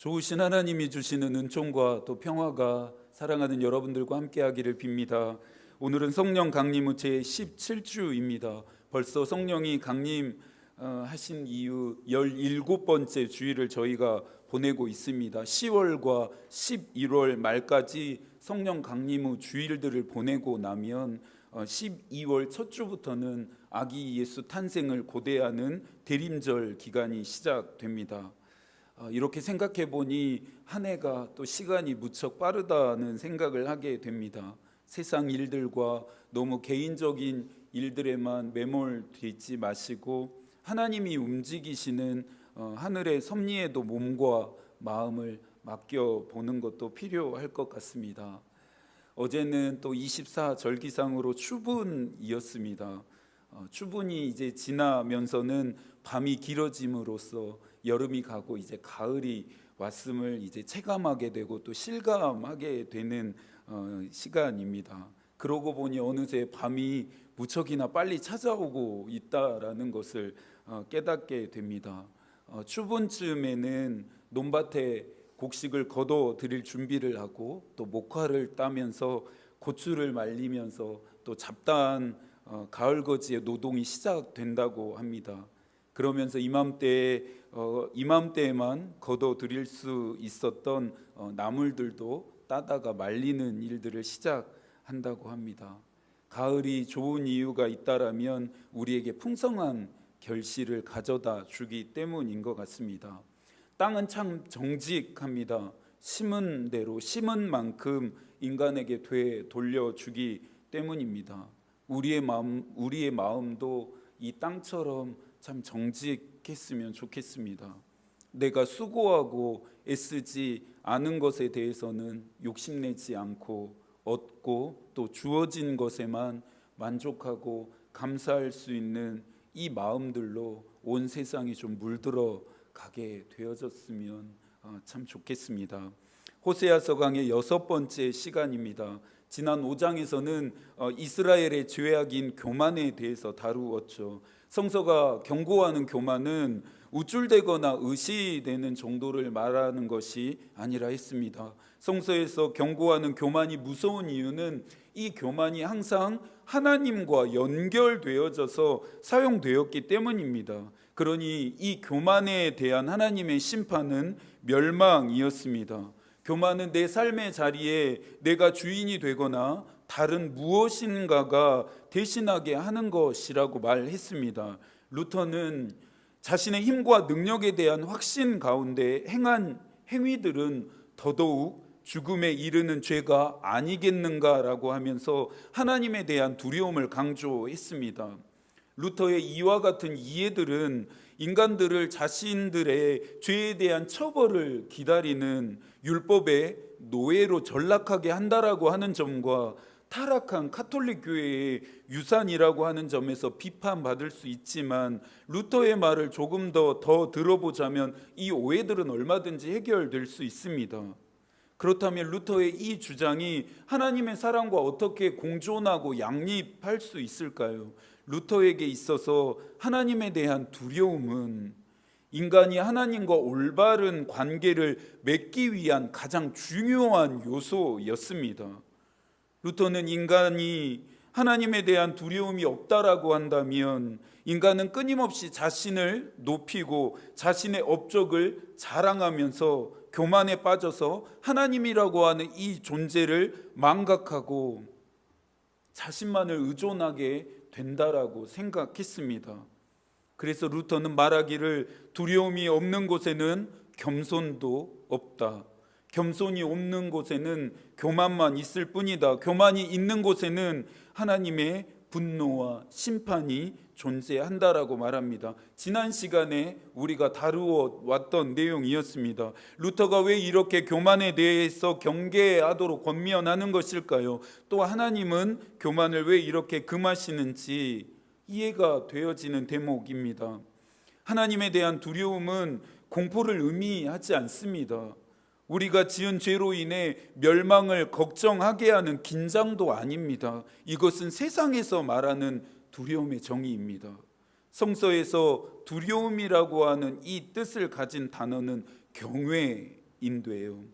좋으신 하나님이 주시는 은총과 또 평화가 사랑하는 여러분들과 함께하기를 빕니다. 오늘은 성령 강림 제 17주입니다. 벌써 성령이 강림 하신 이후 17번째 주일을 저희가 보내고 있습니다. 10월과 11월 말까지 성령 강림 후 주일들을 보내고 나면 12월 첫 주부터는 아기 예수 탄생을 고대하는 대림절 기간이 시작됩니다. 이렇게 생각해 보니 한 해가 또 시간이 무척 빠르다는 생각을 하게 됩니다. 세상 일들과 너무 개인적인 일들에만 매몰되지 마시고 하나님이 움직이시는 하늘의 섭리에도 몸과 마음을 맡겨보는 것도 필요할 것 같습니다. 어제는 또 24절기상으로 추분이었습니다. 추분이 이제 지나면서는 밤이 길어짐으로써 여름이 가고 이제 가을이 왔음을 이제 체감하게 되고 또 실감하게 되는 시간입니다. 그러고 보니 어느새 밤이 무척이나 빨리 찾아오고 있다라는 것을 깨닫게 됩니다. 추분쯤에는 논밭에 곡식을 거둬 드릴 준비를 하고 또 목화를 따면서 고추를 말리면서 또 잡다한 가을거지의 노동이 시작된다고 합니다. 그러면서 이맘때에만 거둬 드릴 수 있었던 나물들도 따다가 말리는 일들을 시작한다고 합니다. 가을이 좋은 이유가 있다라면 우리에게 풍성한 결실을 가져다 주기 때문인 것 같습니다. 땅은 참 정직합니다. 심은 대로 심은 만큼 인간에게 돌려주기 때문입니다. 우리의 마음도 이 땅처럼 참 정직했으면 좋겠습니다. 내가 수고하고 애쓰지 않은 것에 대해서는 욕심내지 않고 얻고 또 주어진 것에만 만족하고 감사할 수 있는 이 마음들로 온 세상이 좀 물들어 가게 되어졌으면 참 좋겠습니다. 호세아서 강의 6번째 시간입니다. 지난 5장에서는 이스라엘의 죄악인 교만에 대해서 다루었죠. 성서가 경고하는 교만은 우쭐대거나 의시되는 정도를 말하는 것이 아니라 했습니다. 성서에서 경고하는 교만이 무서운 이유는 이 교만이 항상 하나님과 연결되어져서 사용되었기 때문입니다. 그러니 이 교만에 대한 하나님의 심판은 멸망이었습니다. 교만은 내 삶의 자리에 내가 주인이 되거나 다른 무엇인가가 대신하게 하는 것이라고 말했습니다. 루터는 자신의 힘과 능력에 대한 확신 가운데 행한 행위들은 더더욱 죽음에 이르는 죄가 아니겠는가라고 하면서 하나님에 대한 두려움을 강조했습니다. 루터의 이와 같은 이해들은 인간들을 자신들의 죄에 대한 처벌을 기다리는 율법의 노예로 전락하게 한다라고 하는 점과 타락한 카톨릭 교회의 유산이라고 하는 점에서 비판받을 수 있지만 루터의 말을 조금 더 들어보자면 이 오해들은 얼마든지 해결될 수 있습니다. 그렇다면 루터의 이 주장이 하나님의 사랑과 어떻게 공존하고 양립할 수 있을까요? 루터에게 있어서 하나님에 대한 두려움은 인간이 하나님과 올바른 관계를 맺기 위한 가장 중요한 요소였습니다. 루터는 인간이 하나님에 대한 두려움이 없다라고 한다면 인간은 끊임없이 자신을 높이고 자신의 업적을 자랑하면서 교만에 빠져서 하나님이라고 하는 이 존재를 망각하고 자신만을 의존하게 된다라고 생각했습니다. 그래서 루터는 말하기를 두려움이 없는 곳에는 겸손도 없다. 겸손이 없는 곳에는 교만만 있을 뿐이다. 교만이 있는 곳에는 하나님의 분노와 심판이 존재한다라고 말합니다. 지난 시간에 우리가 다루어 왔던 내용이었습니다. 루터가 왜 이렇게 교만에 대해서 경계하도록 권면하는 것일까요? 또 하나님은 교만을 왜 이렇게 금하시는지 이해가 되어지는 대목입니다. 하나님에 대한 두려움은 공포를 의미하지 않습니다. 우리가 지은 죄로 인해 멸망을 걱정하게 하는 긴장도 아닙니다. 이것은 세상에서 말하는 두려움의 정의입니다. 성서에서 두려움이라고 하는 이 뜻을 가진 단어는 경외, 인도예요.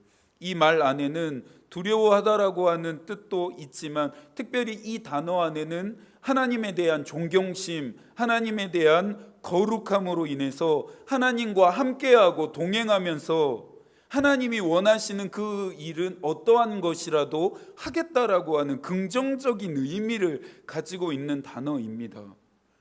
이 말 안에는 두려워하다라고 하는 뜻도 있지만 특별히 이 단어 안에는 하나님에 대한 존경심, 하나님에 대한 거룩함으로 인해서 하나님과 함께하고 동행하면서 하나님이 원하시는 그 일은 어떠한 것이라도 하겠다라고 하는 긍정적인 의미를 가지고 있는 단어입니다.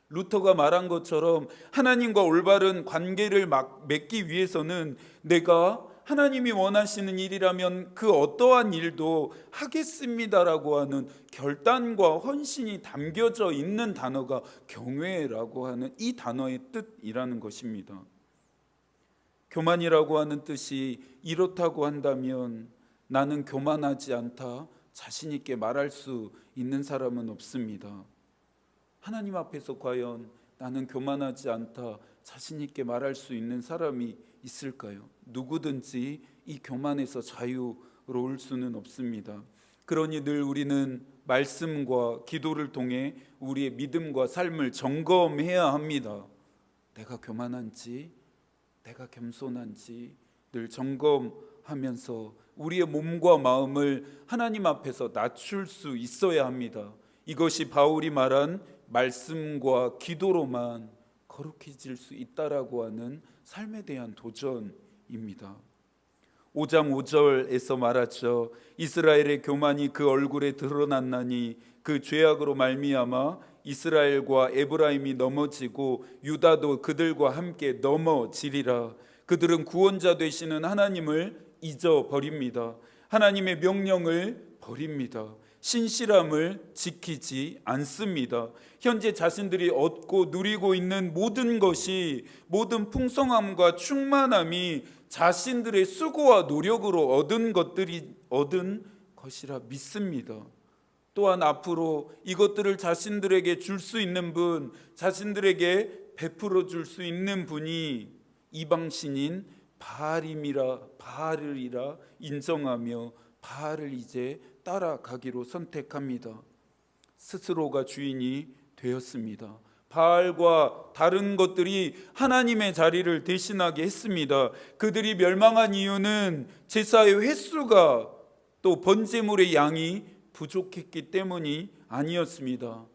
루터가 말한 것처럼 하나님과 올바른 관계를 맺기 위해서는 내가 하나님이 원하시는 일이라면 그 어떠한 일도 하겠습니다라고 하는 결단과 헌신이 담겨져 있는 단어가 경외라고 하는 이 단어의 뜻이라는 것입니다. 교만이라고 하는 뜻이 이렇다고 한다면 나는 교만하지 않다 자신 있게 말할 수 있는 사람은 없습니다. 하나님 앞에서 과연 나는 교만하지 않다 자신 있게 말할 수 있는 사람이 있을까요? 누구든지 이 교만에서 자유로울 수는 없습니다. 그러니 늘 우리는 말씀과 기도를 통해 우리의 믿음과 삶을 점검해야 합니다. 내가 교만한지, 내가 겸손한지 늘 점검하면서 우리의 몸과 마음을 하나님 앞에서 낮출 수 있어야 합니다. 이것이 바울이 말한 말씀과 기도로만 거룩해질 수 있다라고 하는 삶에 대한 도전입니다. 5장 5절에서 말하죠. 이스라엘의 교만이 그 얼굴에 드러났나니 그 죄악으로 말미암아 이스라엘과 에브라임이 넘어지고 유다도 그들과 함께 넘어지리라. 그들은 구원자 되시는 하나님을 잊어버립니다. 하나님의 명령을 버립니다. 신실함을 지키지 않습니다. 현재 자신들이 얻고 누리고 있는 모든 것이, 모든 풍성함과 충만함이 자신들의 수고와 노력으로 얻은 것이라 믿습니다. 또한 앞으로 이것들을 자신들에게 줄 수 있는 분, 자신들에게 베풀어 줄 수 있는 분이 이방신인 바알이라 인정하며 바알을 이제 따라가기로 선택합니다. 스스로가 주인이 되었습니다. 바알과 다른 것들이 하나님의 자리를 대신하게 했습니다. 그들이 멸망한 이유는 제사의 횟수가 또 번제물의 양이 부족했기 때문이 아니었습니다.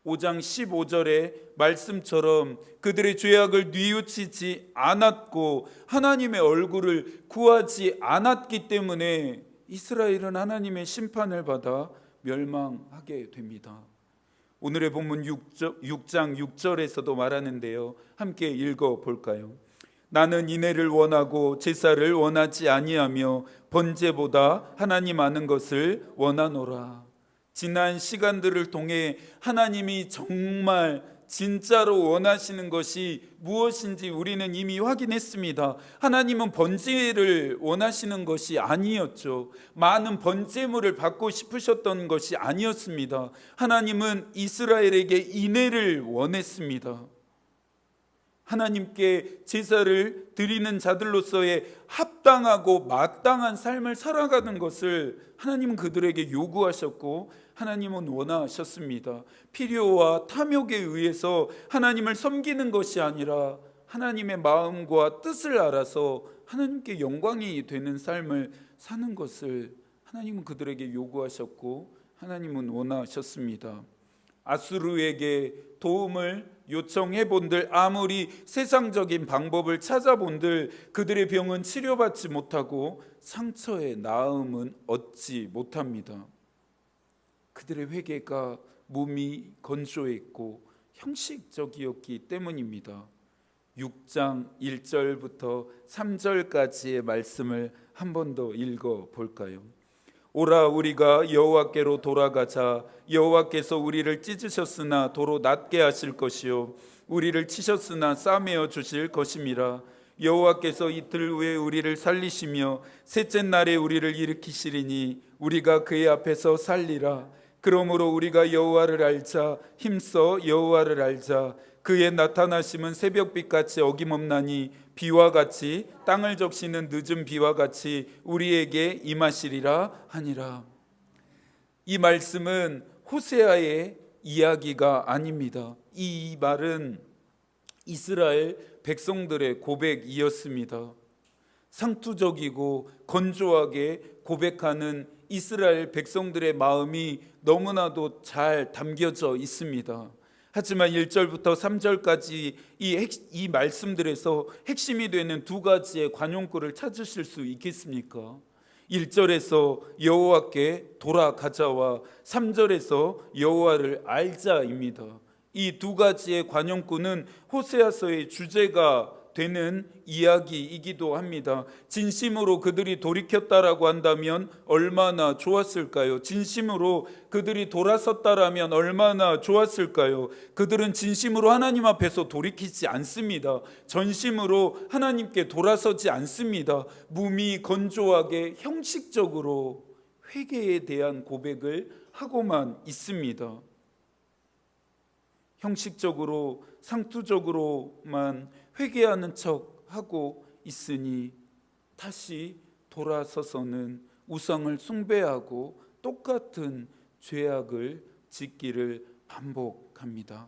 5장 15절의 말씀처럼 그들의 죄악을 뉘우치지 않았고 하나님의 얼굴을 구하지 않았기 때문에 이스라엘은 하나님의 심판을 받아 멸망하게 됩니다. 오늘의 본문 6장 6절에서도 말하는데요. 함께 읽어볼까요? 나는 인애를 원하고 제사를 원하지 아니하며 번제보다 하나님 아는 것을 원하노라. 지난 시간들을 통해 하나님이 정말 진짜로 원하시는 것이 무엇인지 우리는 이미 확인했습니다. 하나님은 번제를 원하시는 것이 아니었죠. 많은 번제물을 받고 싶으셨던 것이 아니었습니다. 하나님은 이스라엘에게 인애를 원했습니다. 하나님께 제사를 드리는 자들로서의 합당하고 마땅한 삶을 살아가는 것을 하나님은 그들에게 요구하셨고 하나님은 원하셨습니다. 필요와 탐욕에 의해서 하나님을 섬기는 것이 아니라 하나님의 마음과 뜻을 알아서 하나님께 영광이 되는 삶을 사는 것을 하나님은 그들에게 요구하셨고 하나님은 원하셨습니다. 아수르에게 도움을 요청해 본들, 아무리 세상적인 방법을 찾아본들 그들의 병은 치료받지 못하고 상처의 나음은 얻지 못합니다. 그들의 회개가 몸이 건조했고 형식적이었기 때문입니다. 6장 1절부터 3절까지의 말씀을 한 번 더 읽어볼까요? 오라 우리가 여호와께로 돌아가자. 여호와께서 우리를 찢으셨으나 도로 낫게 하실 것이요 우리를 치셨으나 싸매어 주실 것임이라. 여호와께서 이틀 후에 우리를 살리시며 셋째 날에 우리를 일으키시리니 우리가 그의 앞에서 살리라. 그러므로 우리가 여호와를 알자. 힘써 여호와를 알자. 그의 나타나심은 새벽빛같이 어김없나니 비와 같이 땅을 적시는 늦은 비와 같이 우리에게 임하시리라 하니라. 이 말씀은 호세아의 이야기가 아닙니다. 이 말은 이스라엘 백성들의 고백이었습니다. 상투적이고 건조하게 고백하는 이스라엘 백성들의 마음이 너무나도 잘 담겨져 있습니다. 하지만 1절부터 3절까지 이 말씀들에서 핵심이 되는 두 가지의 관용구를 찾으실 수 있겠습니까? 1절에서 여호와께 돌아가자와 3절에서 여호와를 알자입니다. 이 두 가지의 관용구는 호세아서의 주제가 되는 이야기이기도 합니다. 진심으로 그들이 돌이켰다라고 한다면 얼마나 좋았을까요? 진심으로 그들이 돌아섰다라면 얼마나 좋았을까요? 그들은 진심으로 하나님 앞에서 돌이키지 않습니다. 전심으로 하나님께 돌아서지 않습니다. 몸이 건조하게 형식적으로 회개에 대한 고백을 하고만 있습니다. 형식적으로 상투적으로만 회개하는 척 하고 있으니 다시 돌아서서는 우상을 숭배하고 똑같은 죄악을 짓기를 반복합니다.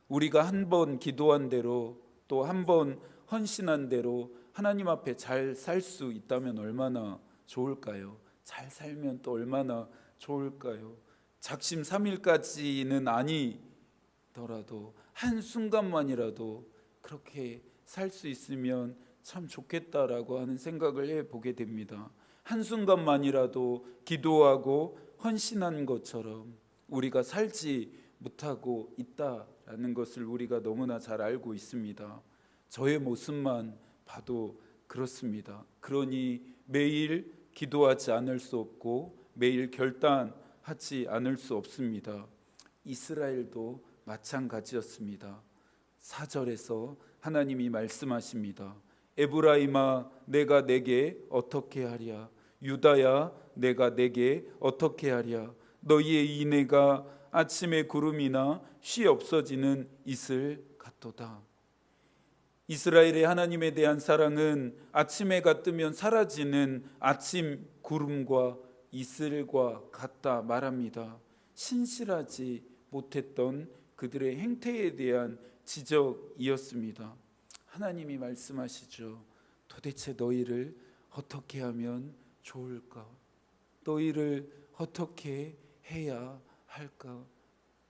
우리가 한 번 기도한 대로 또 한 번 헌신한 대로 하나님 앞에 잘 살 수 있다면 얼마나 좋을까요? 잘 살면 또 얼마나 좋을까요? 작심삼일까지는 아니더라도 한순간만이라도 그렇게 살 수 있으면 참 좋겠다라고 하는 생각을 해보게 됩니다. 한순간만이라도 기도하고 헌신한 것처럼 우리가 살지 못하고 있다라는 것을 우리가 너무나 잘 알고 있습니다. 저의 모습만 봐도 그렇습니다. 그러니 매일 기도하지 않을 수 없고 매일 결단하지 않을 수 없습니다. 이스라엘도 마찬가지였습니다. 4절에서 하나님이 말씀하십니다. 에브라임아 내가 내게 어떻게 하랴? 유다야 내가 내게 어떻게 하랴? 너희의 인애가 아침의 구름이나 쉬 없어지는 이슬 같도다. 이스라엘의 하나님에 대한 사랑은 아침해가 뜨면 사라지는 아침 구름과 이슬과 같다 말합니다. 신실하지 못했던 그들의 행태에 대한 지적이었습니다. 하나님이 말씀하시죠. 도대체 너희를 어떻게 하면 좋을까? 너희를 어떻게 해야 할까?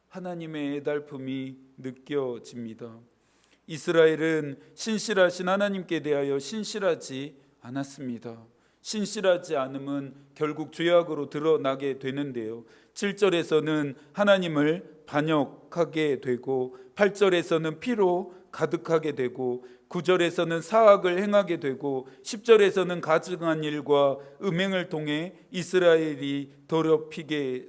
하나님의 애달픔이 느껴집니다. 이스라엘은 신실하신 하나님께 대하여 신실하지 않았습니다. 신실하지 않음은 결국 죄악으로 드러나게 되는데요. 7절에서는 하나님을 반역하게 되고 8절에서는 피로 가득하게 되고 9절에서는 사악을 행하게 되고 10절에서는 가증한 일과 음행을 통해 이스라엘이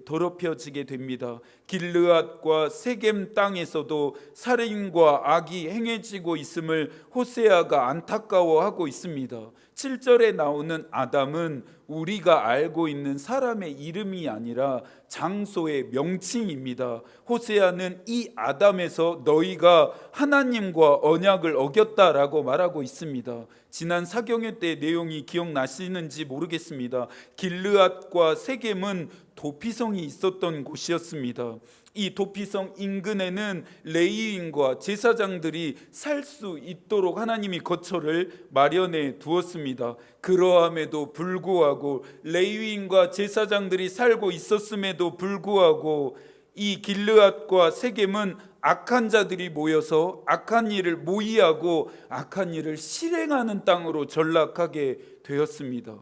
더럽혀지게 됩니다. 길르앗과 세겜 땅에서도 살인과 악이 행해지고 있음을 호세아가 안타까워하고 있습니다. 7절에 나오는 아담은 우리가 알고 있는 사람의 이름이 아니라 장소의 명칭입니다. 호세아는 이 아담에서 너희가 하나님과 언약을 어겼다라고 말하고 있습니다. 지난 사경회 때 내용이 기억나시는지 모르겠습니다. 길르앗과 세겜은 도피성이 있었던 곳이었습니다. 이 도피성 인근에는 레위인과 제사장들이 살 수 있도록 하나님이 거처를 마련해 두었습니다. 그러함에도 불구하고 레위인과 제사장들이 살고 있었음에도 불구하고 이 길르앗과 세겜은 악한 자들이 모여서 악한 일을 모의하고 악한 일을 실행하는 땅으로 전락하게 되었습니다.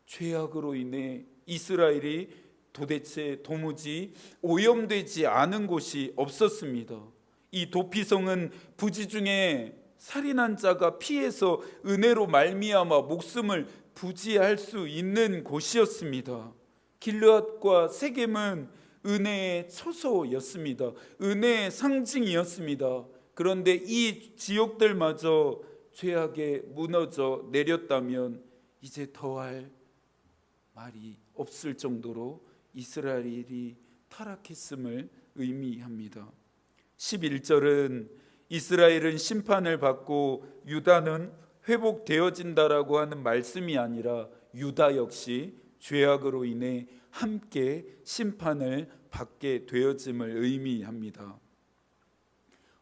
죄악으로 인해 이스라엘이 도무지 오염되지 않은 곳이 없었습니다. 이 도피성은 부지 중에 살인한 자가 피해서 은혜로 말미암아 목숨을 부지할 수 있는 곳이었습니다. 길르앗과 세겜은 은혜의 처소였습니다. 은혜의 상징이었습니다. 그런데 이 지역들마저 죄악에 무너져 내렸다면 이제 더할 말이 없을 정도로 이스라엘이 타락했음을 의미합니다. 11절은 이스라엘은 심판을 받고 유다는 회복되어진다라고 하는 말씀이 아니라 유다 역시 죄악으로 인해 함께 심판을 받게 되어짐을 의미합니다.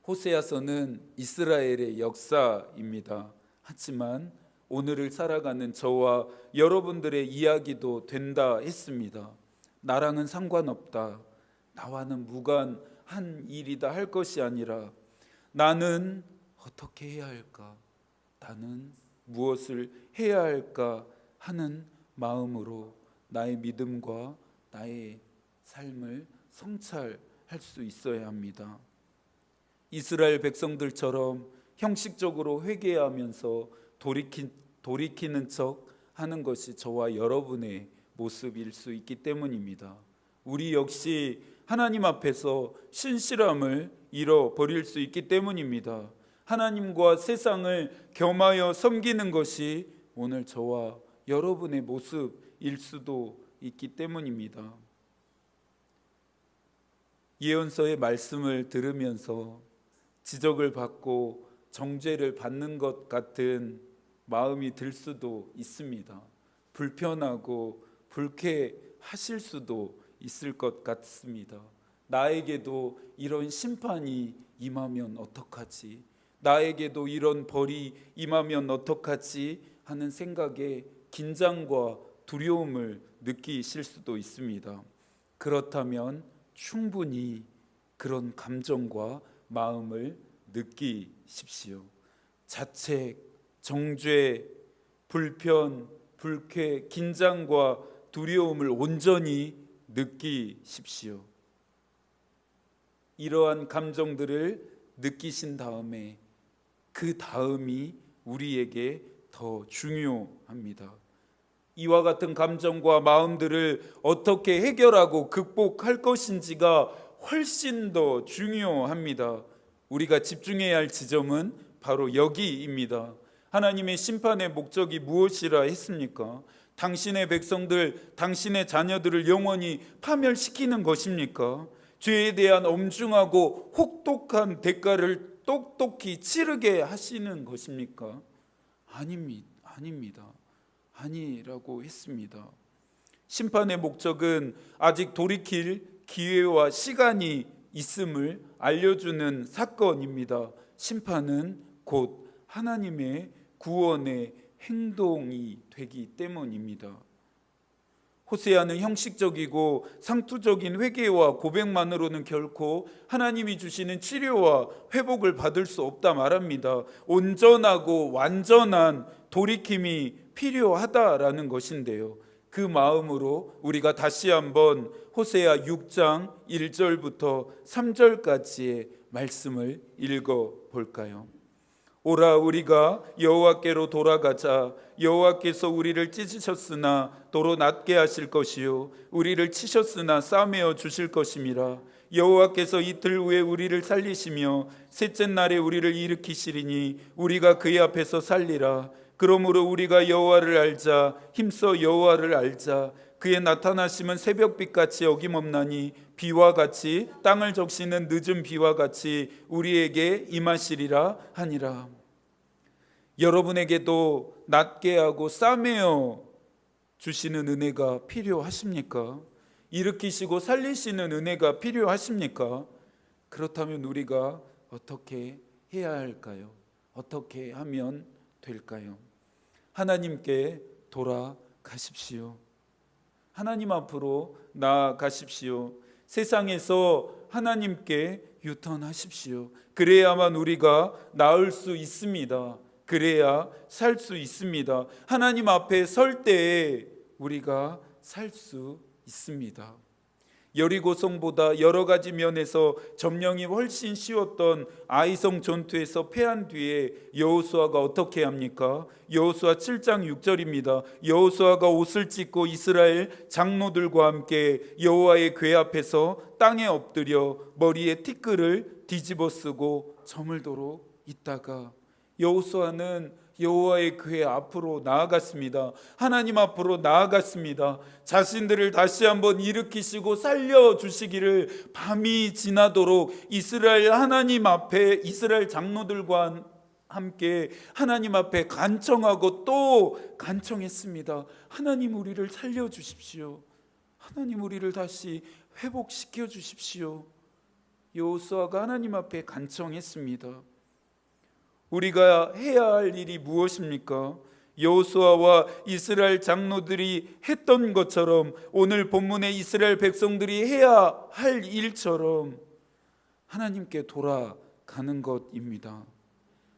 호세아서는 이스라엘의 역사입니다. 하지만 오늘을 살아가는 저와 여러분들의 이야기도 된다 했습니다. 나랑은 상관없다, 나와는 무관한 일이다 할 것이 아니라 나는 어떻게 해야 할까, 나는 무엇을 해야 할까 하는 마음으로 나의 믿음과 나의 삶을 성찰할 수 있어야 합니다. 이스라엘 백성들처럼 형식적으로 회개하면서 돌이키는 척 하는 것이 저와 여러분의 모습일 수 있기 때문입니다. 우리 역시 하나님 앞에서 신실함을 잃어버릴 수 있기 때문입니다. 하나님과 세상을 겸하여 섬기는 것이 오늘 저와 여러분의 모습일 수도 있기 때문입니다. 예언서의 말씀을 들으면서 지적을 받고 정죄를 받는 것 같은 마음이 들 수도 있습니다. 불편하고 불쾌하실 수도 있을 것 같습니다. 나에게도 이런 심판이 임하면 어떡하지? 나에게도 이런 벌이 임하면 어떡하지? 하는 생각에 긴장과 두려움을 느끼실 수도 있습니다. 그렇다면 충분히 그런 감정과 마음을 느끼십시오. 자책, 정죄, 불편, 불쾌, 긴장과 두려움을 온전히 느끼십시오. 이러한 감정들을 느끼신 다음에 그 다음이 우리에게 더 중요합니다. 이와 같은 감정과 마음들을 어떻게 해결하고 극복할 것인지가 훨씬 더 중요합니다. 우리가 집중해야 할 지점은 바로 여기입니다. 하나님의 심판의 목적이 무엇이라 했습니까? 당신의 백성들, 당신의 자녀들을 영원히 파멸시키는 것입니까? 죄에 대한 엄중하고 혹독한 대가를 똑똑히 치르게 하시는 것입니까? 아닙니다. 아니라고 했습니다. 심판의 목적은 아직 돌이킬 기회와 시간이 있음을 알려주는 사건입니다. 심판은 곧 하나님의 구원의 행동이 되기 때문입니다. 호세아는 형식적이고 상투적인 회개와 고백만으로는 결코 하나님이 주시는 치료와 회복을 받을 수 없다 말합니다. 온전하고 완전한 돌이킴이 필요하다라는 것인데요. 그 마음으로 우리가 다시 한번 호세아 6장 1절부터 3절까지의 말씀을 읽어 볼까요? 오라, 우리가 여호와께로 돌아가자. 여호와께서 우리를 찢으셨으나 도로 낫게 하실 것이요 우리를 치셨으나 싸매어 주실 것임이라. 여호와께서 이틀 후에 우리를 살리시며 셋째 날에 우리를 일으키시리니 우리가 그의 앞에서 살리라. 그러므로 우리가 여호와를 알자. 힘써 여호와를 알자. 그의 나타나심은 새벽빛같이 어김없나니 비와 같이 땅을 적시는 늦은 비와 같이 우리에게 임하시리라 하니라. 여러분에게도 낫게 하고 싸매어 주시는 은혜가 필요하십니까? 일으키시고 살리시는 은혜가 필요하십니까? 그렇다면 우리가 어떻게 해야 할까요? 어떻게 하면 될까요? 하나님께 돌아가십시오. 하나님 앞으로 나아가십시오. 세상에서 하나님께 유턴하십시오. 그래야만 우리가 나을 수 있습니다. 그래야 살 수 있습니다. 하나님 앞에 설 때에 우리가 살 수 있습니다. 여리고성보다 여러 가지 면에서 점령이 훨씬 쉬웠던 아이성 전투에서 패한 뒤에 여호수아가 어떻게 합니까? 여호수아 7장 6절입니다. 여호수아가 옷을 찢고 이스라엘 장로들과 함께 여호와의 궤 앞에서 땅에 엎드려 머리에 티끌을 뒤집어 쓰고 저물도록 있다가 여호수아는 여호와의 궤 앞으로 나아갔습니다. 하나님 앞으로 나아갔습니다. 자신들을 다시 한번 일으키시고 살려주시기를 밤이 지나도록 이스라엘 하나님 앞에 이스라엘 장로들과 함께 하나님 앞에 간청하고 또 간청했습니다. 하나님, 우리를 살려주십시오. 하나님, 우리를 다시 회복시켜 주십시오. 여호수아가 하나님 앞에 간청했습니다. 우리가 해야 할 일이 무엇입니까? 여호수아와 이스라엘 장로들이 했던 것처럼, 오늘 본문의 이스라엘 백성들이 해야 할 일처럼 하나님께 돌아가는 것입니다.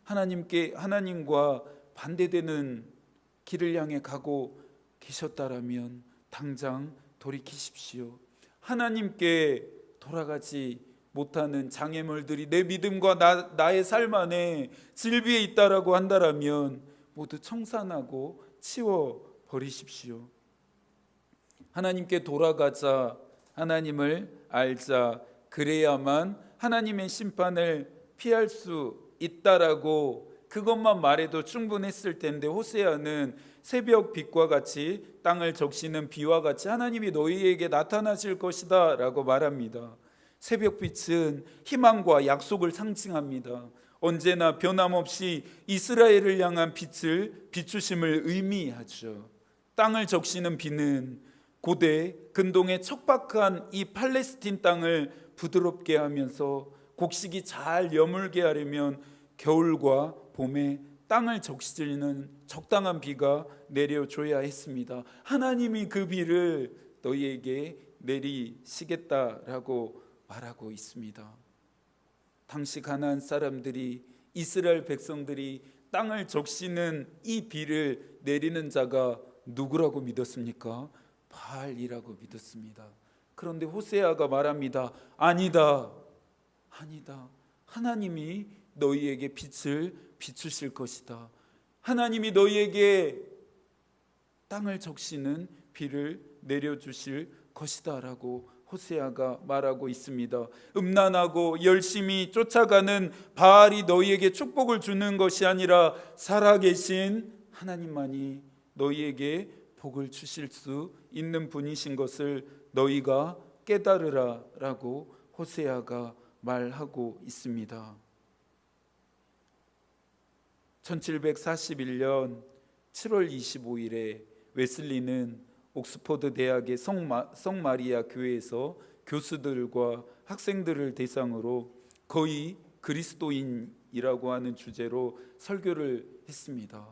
하나님과 반대되는 길을 향해 가고 계셨다라면 당장 돌이키십시오. 하나님께 돌아가지 못하는 장애물들이 내 믿음과 나의 삶 안에 질비해 있다라고 한다라면 모두 청산하고 치워버리십시오. 하나님께 돌아가자, 하나님을 알자, 그래야만 하나님의 심판을 피할 수 있다라고 그것만 말해도 충분했을 텐데, 호세아는 새벽 빛과 같이 땅을 적시는 비와 같이 하나님이 너희에게 나타나실 것이다 라고 말합니다. 새벽빛은 희망과 약속을 상징합니다. 언제나 변함없이 이스라엘을 향한 빛을 비추심을 의미하죠. 땅을 적시는 비는 고대 근동의 척박한 이 팔레스틴 땅을 부드럽게 하면서 곡식이 잘 여물게 하려면 겨울과 봄에 땅을 적시는 적당한 비가 내려줘야 했습니다. 하나님이 그 비를 너희에게 내리시겠다라고 말하고 있습니다. 당시 가나안 사람들이, 이스라엘 백성들이 땅을 적시는 이 비를 내리는 자가 누구라고 믿었습니까? 바알이라고 믿었습니다. 그런데 호세아가 말합니다. 아니다. 하나님이 너희에게 빛을 비추실 것이다. 하나님이 너희에게 땅을 적시는 비를 내려주실 것이다 라고 호세아가 말하고 있습니다. 음란하고 열심히 쫓아가는 바알이 너희에게 축복을 주는 것이 아니라 살아계신 하나님만이 너희에게 복을 주실 수 있는 분이신 것을 너희가 깨달으라 라고 호세아가 말하고 있습니다. 1741년 7월 25일에 웨슬리는 옥스퍼드 대학의 성마리아 교회에서 교수들과 학생들을 대상으로 거의 그리스도인이라고 하는 주제로 설교를 했습니다.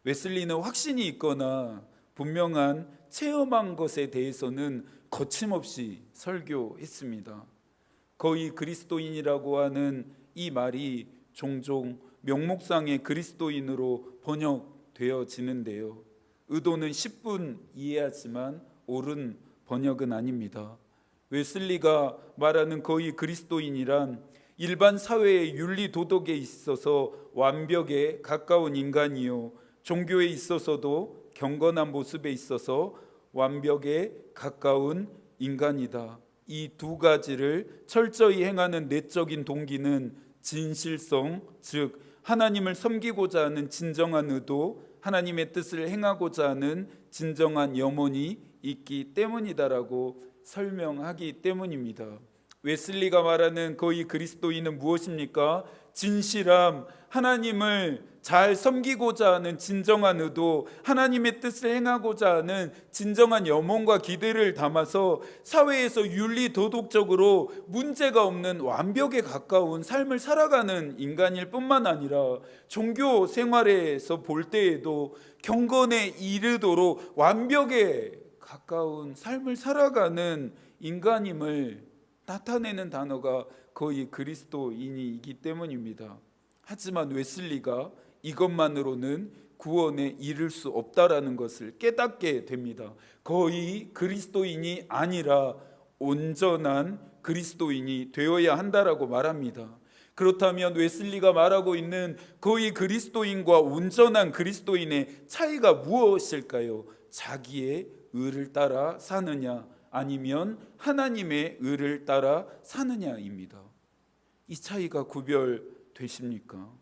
웨슬리는 확신이 있거나 분명한 체험한 것에 대해서는 거침없이 설교했습니다. 거의 그리스도인이라고 하는 이 말이 종종 명목상의 그리스도인으로 번역되어지는데요, 의도는 10분 이해하지만 옳은 번역은 아닙니다. 웨슬리가 말하는 거의 그리스도인이란 일반 사회의 윤리 도덕에 있어서 완벽에 가까운 인간이요, 종교에 있어서도 경건한 모습에 있어서 완벽에 가까운 인간이다. 이 두 가지를 철저히 행하는 내적인 동기는 진실성, 즉 하나님을 섬기고자 하는 진정한 의도, 하나님의 뜻을 행하고자 하는 진정한 염원이 있기 때문이다라고 설명하기 때문입니다. 웨슬리가 말하는 거의 그리스도인은 무엇입니까? 진실함, 하나님을 잘 섬기고자 하는 진정한 의도, 하나님의 뜻을 행하고자 하는 진정한 염원과 기대를 담아서 사회에서 윤리 도덕적으로 문제가 없는 완벽에 가까운 삶을 살아가는 인간일 뿐만 아니라 종교 생활에서 볼 때에도 경건에 이르도록 완벽에 가까운 삶을 살아가는 인간임을 나타내는 단어가 거의 그리스도인이기 때문입니다. 하지만 웨슬리가 이것만으로는 구원에 이를 수 없다라는 것을 깨닫게 됩니다. 거의 그리스도인이 아니라 온전한 그리스도인이 되어야 한다라고 말합니다. 그렇다면 웨슬리가 말하고 있는 거의 그리스도인과 온전한 그리스도인의 차이가 무엇일까요? 자기의 의를 따라 사느냐, 아니면 하나님의 의를 따라 사느냐입니다. 이 차이가 구별되십니까?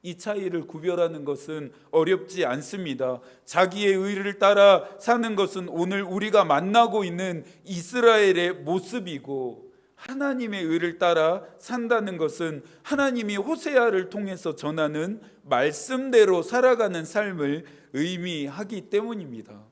이 차이를 구별하는 것은 어렵지 않습니다. 자기의 의를 따라 사는 것은 오늘 우리가 만나고 있는 이스라엘의 모습이고, 하나님의 의를 따라 산다는 것은 하나님이 호세아를 통해서 전하는 말씀대로 살아가는 삶을 의미하기 때문입니다.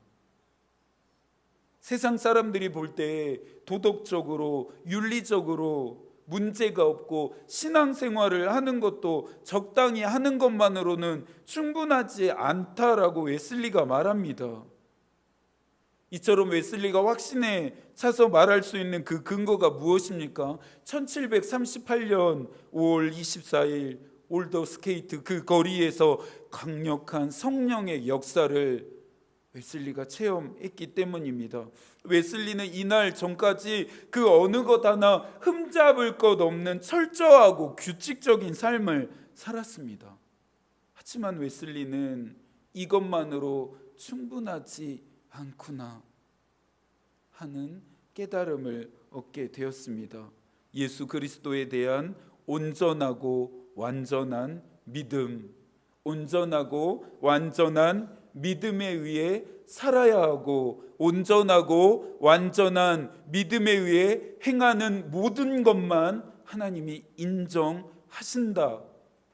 세상 사람들이 볼 때 도덕적으로, 윤리적으로 문제가 없고 신앙생활을 하는 것도 적당히 하는 것만으로는 충분하지 않다라고 웨슬리가 말합니다. 이처럼 웨슬리가 확신에 차서 말할 수 있는 그 근거가 무엇입니까? 1738년 5월 24일 올더스케이트 그 거리에서 강력한 성령의 역사를 웨슬리가 체험했기 때문입니다. 웨슬리는 이날 전까지 그 어느 것 하나 흠잡을 것 없는 철저하고 규칙적인 삶을 살았습니다. 하지만 웨슬리는 이것만으로 충분하지 않구나 하는 깨달음을 얻게 되었습니다. 예수 그리스도에 대한 온전하고 완전한 믿음, 온전하고 완전한 믿음에 의해 살아야 하고 온전하고 완전한 믿음에 의해 행하는 모든 것만 하나님이 인정하신다.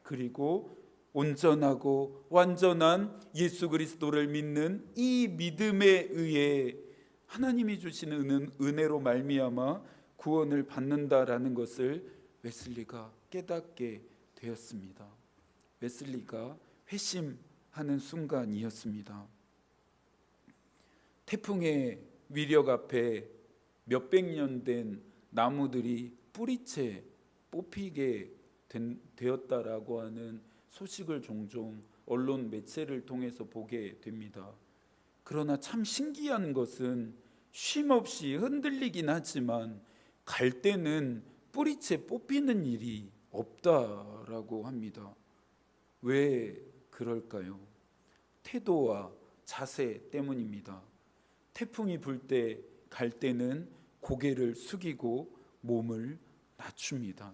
그리고 온전하고 완전한 예수 그리스도를 믿는 이 믿음에 의해 하나님이 주시는 은혜로 말미암아 구원을 받는다라는 것을 웨슬리가 깨닫게 되었습니다. 웨슬리가 회심하는 순간이었습니다. 태풍의 위력 앞에 몇백 년 된 나무들이 뿌리채 뽑히게 되었다라고 하는 소식을 종종 언론 매체를 통해서 보게 됩니다. 그러나 참 신기한 것은 쉼없이 흔들리긴 하지만 갈 때는 뿌리채 뽑히는 일이 없다라고 합니다. 왜 그럴까요? 태도와 자세 때문입니다. 태풍이 불 때 갈 때는 고개를 숙이고 몸을 낮춥니다.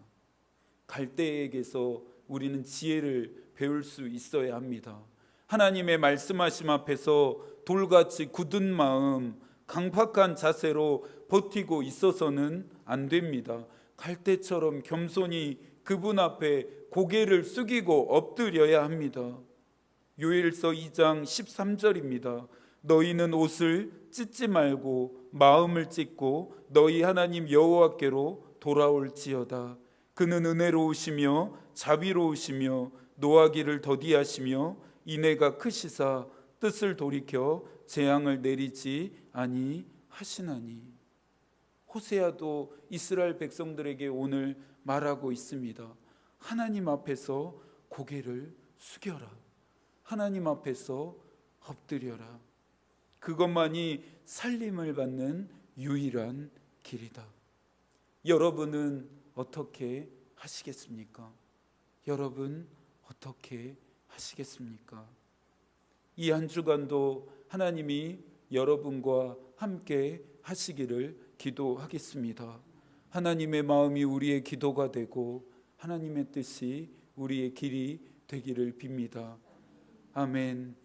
갈 때에게서 우리는 지혜를 배울 수 있어야 합니다. 하나님의 말씀하심 앞에서 돌같이 굳은 마음, 강팍한 자세로 버티고 있어서는 안 됩니다. 갈 때처럼 겸손히 그분 앞에 고개를 숙이고 엎드려야 합니다. 요엘서 2장 13절입니다. 너희는 옷을 찢지 말고 마음을 찢고 너희 하나님 여호와께로 돌아올지어다. 그는 은혜로우시며 자비로우시며 노하기를 더디하시며 인애가 크시사 뜻을 돌이켜 재앙을 내리지 아니하시나니. 호세아도 이스라엘 백성들에게 오늘 말하고 있습니다. 하나님 앞에서 고개를 숙여라. 하나님 앞에서 엎드려라. 그것만이 살림을 받는 유일한 길이다. 여러분은 어떻게 하시겠습니까? 여러분 어떻게 하시겠습니까? 이 한 주간도 하나님이 여러분과 함께 하시기를 기도하겠습니다. 하나님의 마음이 우리의 기도가 되고 하나님의 뜻이 우리의 길이 되기를 빕니다. 아멘.